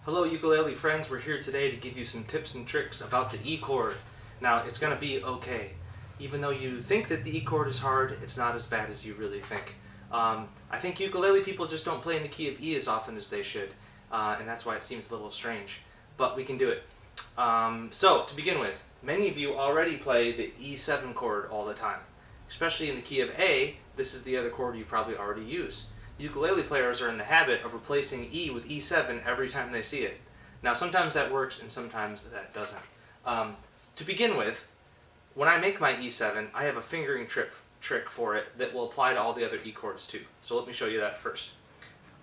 Hello ukulele friends, we're here today to give you some tips and tricks about the E chord. Now it's going to be okay. Even though you think that the E chord is hard, it's not as bad as you really think. I think ukulele people just don't play in the key of E as often as they should, and that's why it seems a little strange. But we can do it. So to begin with, many of you already play the E7 chord all the time. Especially in the key of A, this is the other chord you probably already use. Ukulele players are in the habit of replacing E with E7 every time they see it. Now sometimes that works and sometimes that doesn't. To begin with, when I make my E7, I have a fingering trick for it that will apply to all the other E chords too. So let me show you that first.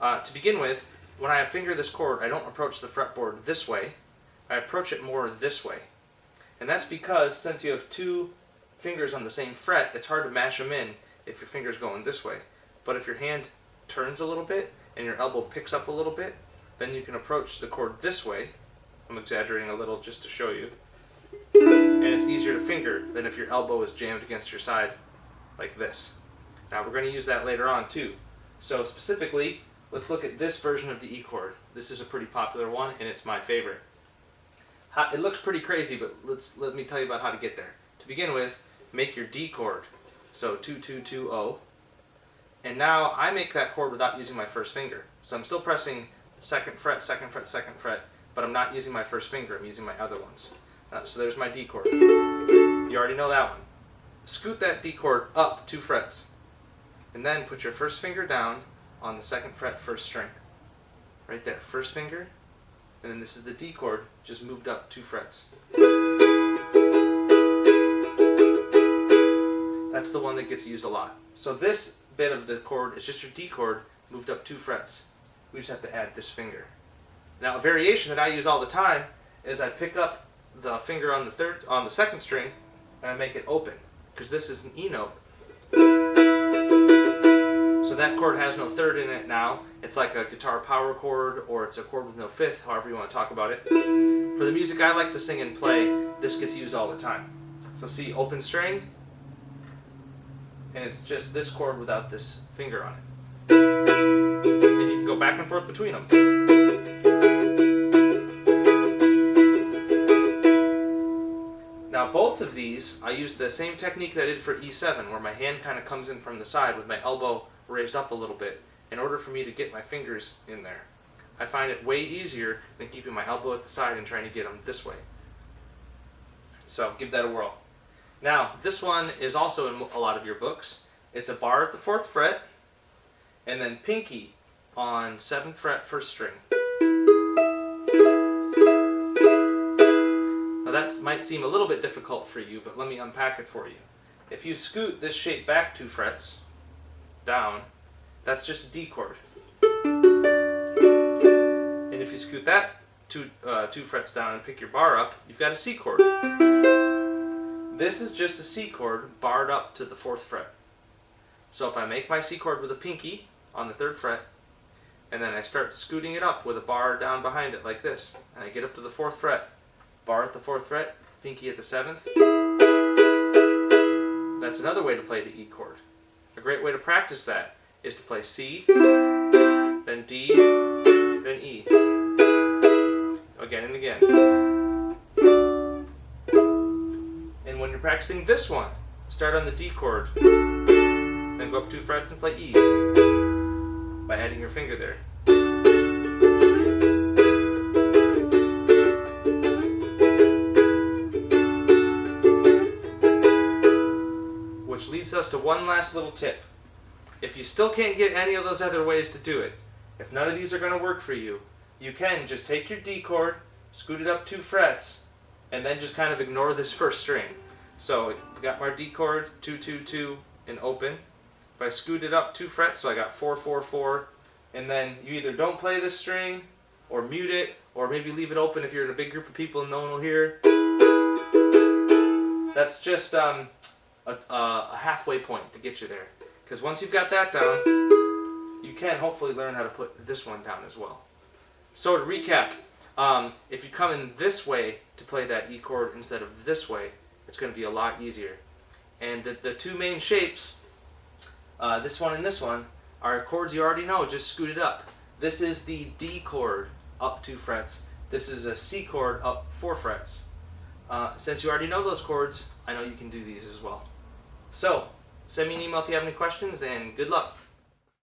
To begin with, when I finger this chord, I don't approach the fretboard this way. I approach it more this way. And that's because since you have two fingers on the same fret, it's hard to mash them in if your finger's going this way. But if your hand turns a little bit and your elbow picks up a little bit, then you can approach the chord this way. I'm exaggerating a little just to show you. And it's easier to finger than if your elbow is jammed against your side like this. Now we're going to use that later on too. So specifically, let's look at this version of the E chord. This is a pretty popular one and it's my favorite. It looks pretty crazy, but let me tell you about how to get there. To begin with, make your D chord. So 2, 2, 2, 0. And now I make that chord without using my first finger. So I'm still pressing second fret, second fret, second fret, but I'm not using my first finger, I'm using my other ones. So there's my D chord. You already know that one. Scoot that D chord up 2 frets. And then put your first finger down on the second fret, first string. Right there, first finger. And then this is the D chord, just moved up 2 frets. That's the one that gets used a lot. So this bit of the chord is just your D chord moved up 2 frets. We just have to add this finger. Now a variation that I use all the time is I pick up the finger on the second string and I make it open because this is an E note. So that chord has no third in it now. It's like a guitar power chord or it's a chord with no fifth, however you want to talk about it. For the music I like to sing and play, this gets used all the time. So see, open string, and it's just this chord without this finger on it. And you can go back and forth between them. Now both of these, I use the same technique that I did for E7, where my hand kind of comes in from the side with my elbow raised up a little bit in order for me to get my fingers in there. I find it way easier than keeping my elbow at the side and trying to get them this way. So give that a whirl. Now, this one is also in a lot of your books. It's a bar at the 4th fret, and then pinky on 7th fret, 1st string. Now that might seem a little bit difficult for you, but let me unpack it for you. If you scoot this shape back 2 frets, down, that's just a D chord. And if you scoot that 2 frets down and pick your bar up, you've got a C chord. This is just a C chord barred up to the 4th fret. So if I make my C chord with a pinky on the 3rd fret, and then I start scooting it up with a bar down behind it like this, and I get up to the 4th fret, bar at the 4th fret, pinky at the 7th, that's another way to play the E chord. A great way to practice that is to play C, then D, then E. Again and again. And when you're practicing this one, start on the D chord, then go up 2 frets and play E by adding your finger there. Which leads us to one last little tip. If you still can't get any of those other ways to do it, if none of these are going to work for you, you can just take your D chord, scoot it up 2 frets, and then just kind of ignore this first string. So I got my D chord, 2, 2, 2, and open. If I scoot it up 2 frets, so I got 4, 4, 4, and then you either don't play this string, or mute it, or maybe leave it open if you're in a big group of people and no one will hear. That's just a halfway point to get you there. Because once you've got that down, you can hopefully learn how to put this one down as well. So to recap, if you come in this way to play that E chord instead of this way, it's going to be a lot easier. And the 2 main shapes, this one and this one, are chords you already know, just scoot it up. This is the D chord up 2 frets. This is a C chord up 4 frets. Since you already know those chords, I know you can do these as well. So, send me an email if you have any questions, and good luck.